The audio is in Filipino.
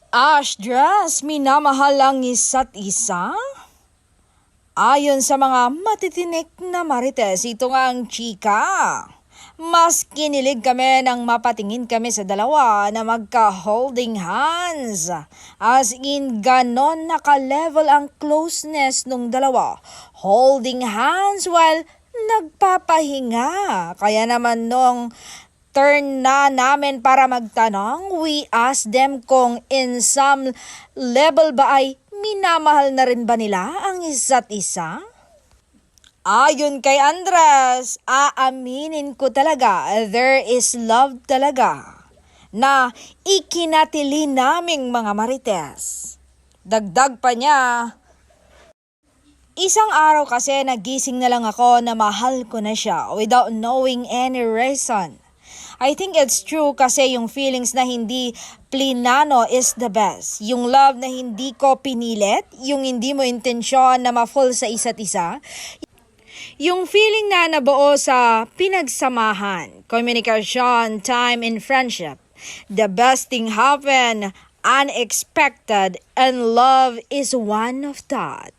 Ashdras, minamahal ang isa't isa? Ayon sa mga matitinik na marites, ito nga ang chika. Mas kinilig kami nang mapatingin kami sa dalawa na magka-holding hands. As in, ganon naka-level ang closeness nung dalawa. Holding hands while nagpapahinga. Kaya naman nung turn na namin para magtanong, we asked them kung in some level ba ay minamahal na rin ba nila ang isa't isa? Ayon kay Andres, aaminin ko talaga, there is love talaga na ikinatili naming mga marites. Dagdag pa niya, isang araw kasi nagising na lang ako na mahal ko na siya without knowing any reason. I think it's true kasi yung feelings na hindi plinano is the best. Yung love na hindi ko pinilit, yung hindi mo intensyon na ma-fall sa isa't isa. Yung feeling na nabuo sa pinagsamahan, communication, time, and friendship. The best thing happen, unexpected, and love is one of that.